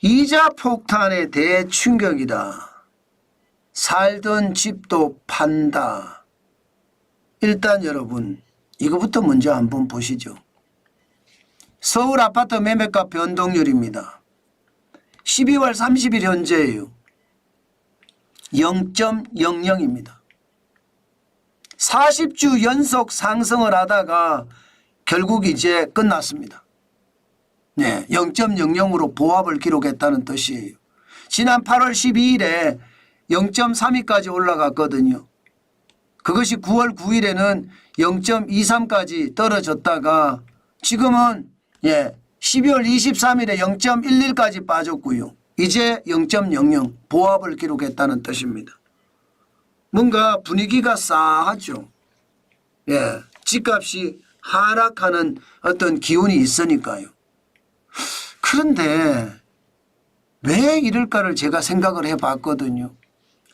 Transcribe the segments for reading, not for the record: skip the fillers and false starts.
이자 폭탄에 대충격이다. 살던 집도 판다. 일단 여러분 이거부터 먼저 한번 보시죠. 서울 아파트 매매가 변동률입니다. 12월 30일 현재예요. 0.00입니다. 40주 연속 상승을 하다가 결국 이제 끝났습니다. 네, 0.00으로 보합을 기록했다는 뜻이에요. 지난 8월 12일에 0.32까지 올라갔거든요. 그것이 9월 9일에는 0.23까지 떨어졌다가 지금은 12월 23일에 0.11까지 빠졌고요. 이제 0.00 보합을 기록했다는 뜻입니다. 뭔가 분위기가 싸하죠. 집값이 하락하는 어떤 기운이 있으니까요. 그런데 왜 이럴까를 제가 생각을 해봤거든요.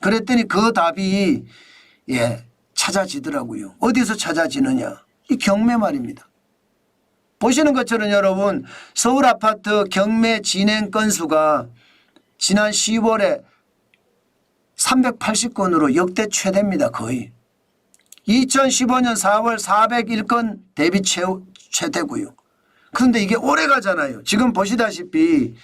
그랬더니 그 답이 찾아지더라고요. 어디서 찾아지느냐? 이 경매 말입니다. 보시는 것처럼 여러분 서울 아파트 경매 진행 건수가 지난 10월에 380건으로 역대 최대입니다. 거의. 2015년 4월 401건 대비 최대고요. 그런데 이게 오래 가잖아요. 지금 보시다시피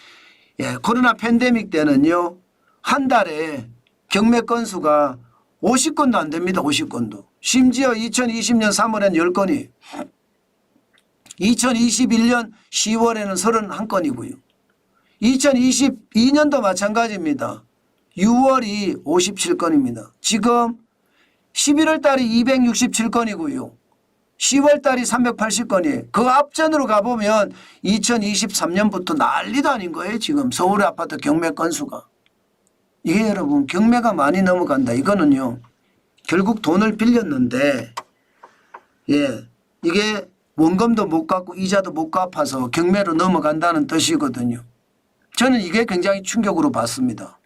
코로나 팬데믹 때는요. 한 달에 경매 건수가 50건도 안 됩니다. 50건도. 심지어 2020년 3월에는 10건이 2021년 10월에는 31건이고요. 2022년도 마찬가지입니다. 6월이 57건입니다. 지금 11월 달이 267건이고요. 10월 달이 380건이에요. 그 앞전으로 가보면 2023년부터 난리도 아닌 거예요. 지금 서울 아파트 경매 건수가. 이게 여러분 경매가 많이 넘어간다. 이거는요. 결국 돈을 빌렸는데 이게 원금도 못 갚고 이자도 못 갚아서 경매로 넘어간다는 뜻이거든요. 저는 이게 굉장히 충격으로 봤습니다.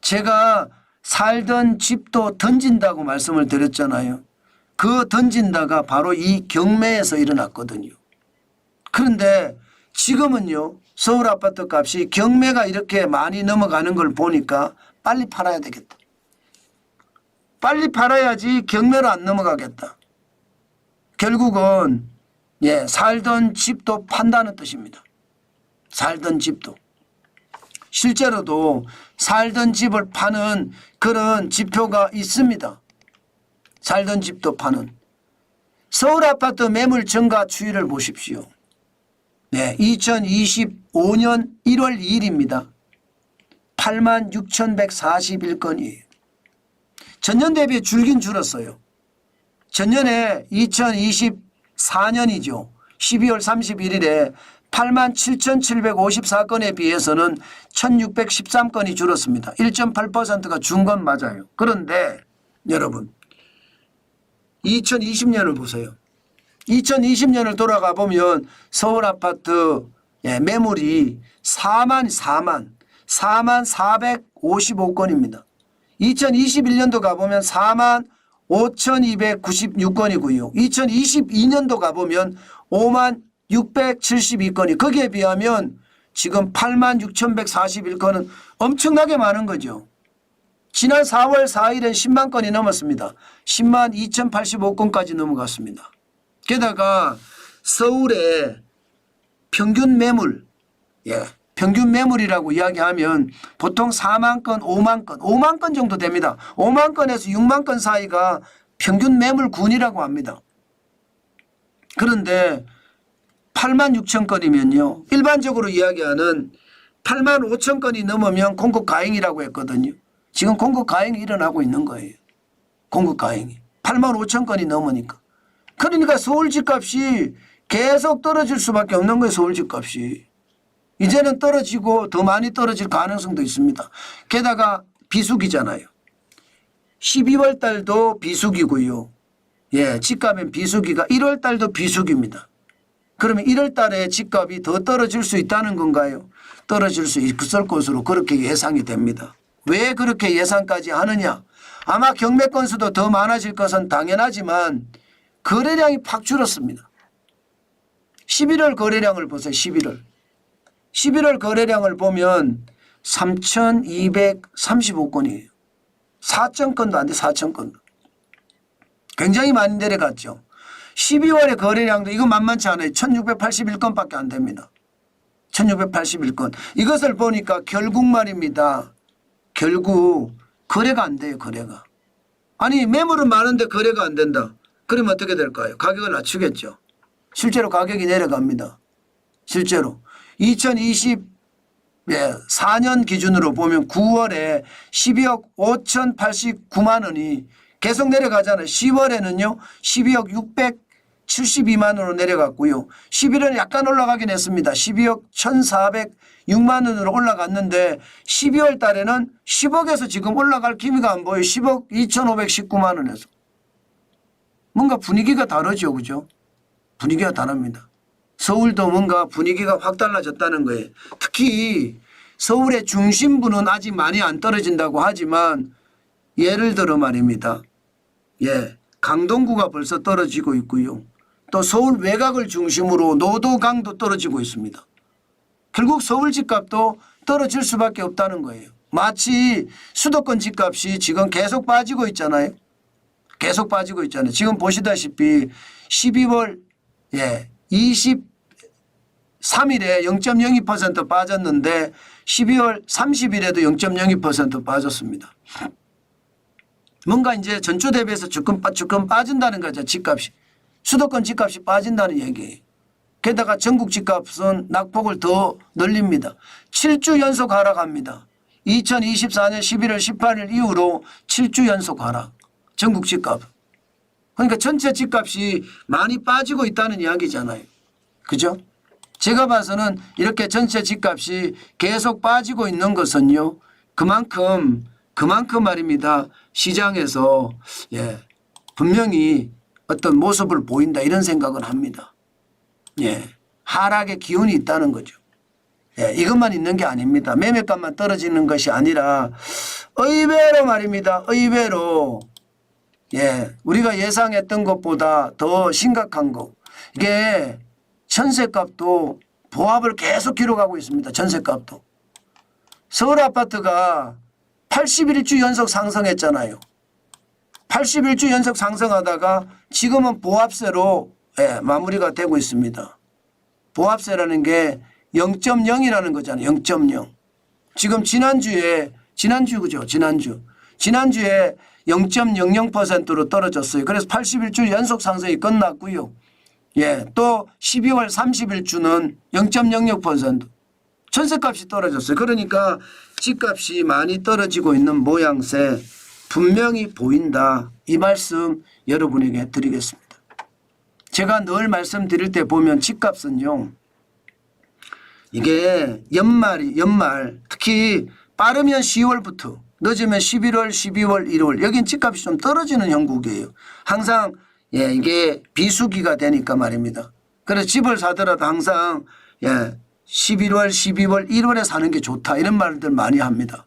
제가 살던 집도 던진다고 말씀을 드렸잖아요. 그 던진다가 바로 이 경매에서 일어났거든요. 그런데 지금은요. 서울 아파트 값이 경매가 이렇게 많이 넘어가는 걸 보니까 빨리 팔아야 되겠다. 빨리 팔아야지 경매로 안 넘어가겠다. 결국은 살던 집도 판다는 뜻입니다. 살던 집도. 실제로도 살던 집을 파는 그런 지표가 있습니다. 살던 집도 파는. 서울 아파트 매물 증가 추이를 보십시오. 2025년 1월 2일입니다. 86,141건이에요. 전년 대비 줄긴 줄었어요. 전년에 2024년이죠. 12월 31일에 87,754건에 비해서는 1,613건이 줄었습니다. 1.8%가 준 건 맞아요. 그런데 여러분 2020년을 보세요. 2020년을 돌아가 보면 서울 아파트 매물이 44,455건입니다. 2021년도 가보면 45,296건이고요. 2022년도 가보면 56,672건이 거기에 비하면 지금 86,141건은 엄청나게 많은 거죠. 지난 4월 4일엔 10만 건이 넘었습니다. 10만 2,085건까지 넘어갔습니다. 게다가 서울의 평균 매물, 평균 매물이라고 이야기하면 보통 4만 건, 5만 건, 5만 건 정도 됩니다. 5만 건에서 6만 건 사이가 평균 매물군이라고 합니다. 그런데 8만 6천 건이면요. 일반적으로 이야기하는 8만 5천 건이 넘으면 공급 가행이라고 했거든요. 지금 공급 가행이 일어나고 있는 거예요. 공급 가행이. 8만 5천 건이 넘으니까. 그러니까 서울 집값이 계속 떨어질 수밖에 없는 거예요. 서울 집값이. 이제는 떨어지고 더 많이 떨어질 가능성도 있습니다. 게다가 비수기잖아요. 12월 달도 비수기고요. 집값은 비수기가 1월 달도 비수기입니다. 그러면 1월 달에 집값이 더 떨어질 수 있다는 건가요? 떨어질 수 있을 것으로 그렇게 예상이 됩니다. 왜 그렇게 예상까지 하느냐? 아마 경매 건수도 더 많아질 것은 당연하지만 거래량이 팍 줄었습니다. 11월 거래량을 보세요. 11월. 11월 거래량을 보면 3,235건이에요. 4,000건도 안 돼. 4,000건도. 굉장히 많이 내려갔죠. 12월의 거래량도 이거 만만치 않아요. 1,681건밖에 안 됩니다. 1,681건. 이것을 보니까 결국 말입니다. 결국 거래가 안 돼요. 거래가. 아니 매물은 많은데 거래가 안 된다. 그러면 어떻게 될까요? 가격을 낮추겠죠. 실제로 가격이 내려갑니다. 실제로. 2024년 기준으로 보면 9월에 12억 5,089만 원이 계속 내려가잖아요. 10월에는요. 12억 672만 원으로 내려갔고요. 11월에 약간 올라가긴 했습니다. 12억 1,406만 원으로 올라갔는데 12월 달에는 10억에서 지금 올라갈 기미가 안 보여요. 10억 2,519만 원에서. 뭔가 분위기가 다르죠. 그죠? 분위기가 다릅니다. 서울도 뭔가 분위기가 확 달라졌다는 거예요. 특히 서울의 중심부는 아직 많이 안 떨어진다고 하지만 예를 들어 말입니다. 예, 강동구가 벌써 떨어지고 있고요. 또 서울 외곽을 중심으로 노도강도 떨어지고 있습니다. 결국 서울 집값도 떨어질 수밖에 없다는 거예요. 마치 수도권 집값이 지금 계속 빠지고 있잖아요. 계속 빠지고 있잖아요. 지금 보시다시피 12월 23일에 0.02% 빠졌는데 12월 30일에도 0.02% 빠졌습니다. 뭔가 이제 전주 대비해서 조금 빠진다는 거죠. 집값이. 수도권 집값이 빠진다는 얘기예요. 게다가 전국 집값은 낙폭을 더 늘립니다. 7주 연속 하락합니다. 2024년 11월 18일 이후로 7주 연속 하락. 전국 집값. 그러니까 전체 집값이 많이 빠지고 있다는 이야기잖아요. 그죠? 제가 봐서는 이렇게 전체 집값이 계속 빠지고 있는 것은요. 그만큼 말입니다. 시장에서 분명히 어떤 모습을 보인다 이런 생각을 합니다. 하락의 기운이 있다는 거죠. 이것만 있는 게 아닙니다. 매매값만 떨어지는 것이 아니라 의외로 말입니다. 의외로 우리가 예상했던 것보다 더 심각한 거. 이게 전세값도 보합을 계속 기록하고 있습니다. 전세값도. 서울 아파트가 81주 연속 상승했잖아요. 81주 연속 상승하다가 지금은 보합세로 마무리가 되고 있습니다. 보합세라는 게 0.0이라는 거잖아요. 0.0. 지금 지난주에 그죠? 지난주에 0.00%로 떨어졌어요. 그래서 81주 연속 상승이 끝났고요. 또 12월 30일주는 0.06%. 전세값이 떨어졌어요. 그러니까 집값이 많이 떨어지고 있는 모양새 분명히 보인다. 이 말씀 여러분에게 드리겠습니다. 제가 늘 말씀드릴 때 보면 집값은요. 이게 연말 특히 빠르면 10월부터 늦으면 11월, 12월, 1월 여긴 집값이 좀 떨어지는 형국이에요. 항상 이게 비수기가 되니까 말입니다. 그래서 집을 사더라도 항상 11월, 12월, 1월에 사는 게 좋다 이런 말들 많이 합니다.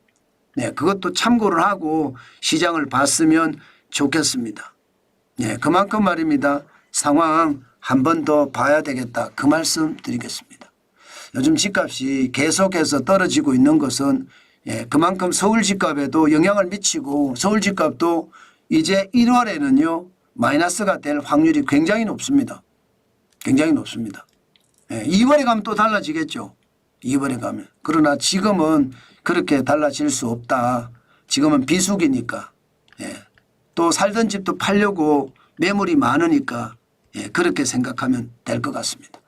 그것도 참고를 하고 시장을 봤으면 좋겠습니다. 그만큼 말입니다. 상황 한 번 더 봐야 되겠다. 그 말씀 드리겠습니다. 요즘 집값이 계속해서 떨어지고 있는 것은 그만큼 서울 집값에도 영향을 미치고 서울 집값도 이제 1월에는요. 마이너스가 될 확률이 굉장히 높습니다. 굉장히 높습니다. 2월에 가면 또 달라지겠죠. 2월에 가면. 그러나 지금은 그렇게 달라질 수 없다. 지금은 비수기니까. 또 살던 집도 팔려고 매물이 많으니까 그렇게 생각하면 될 것 같습니다.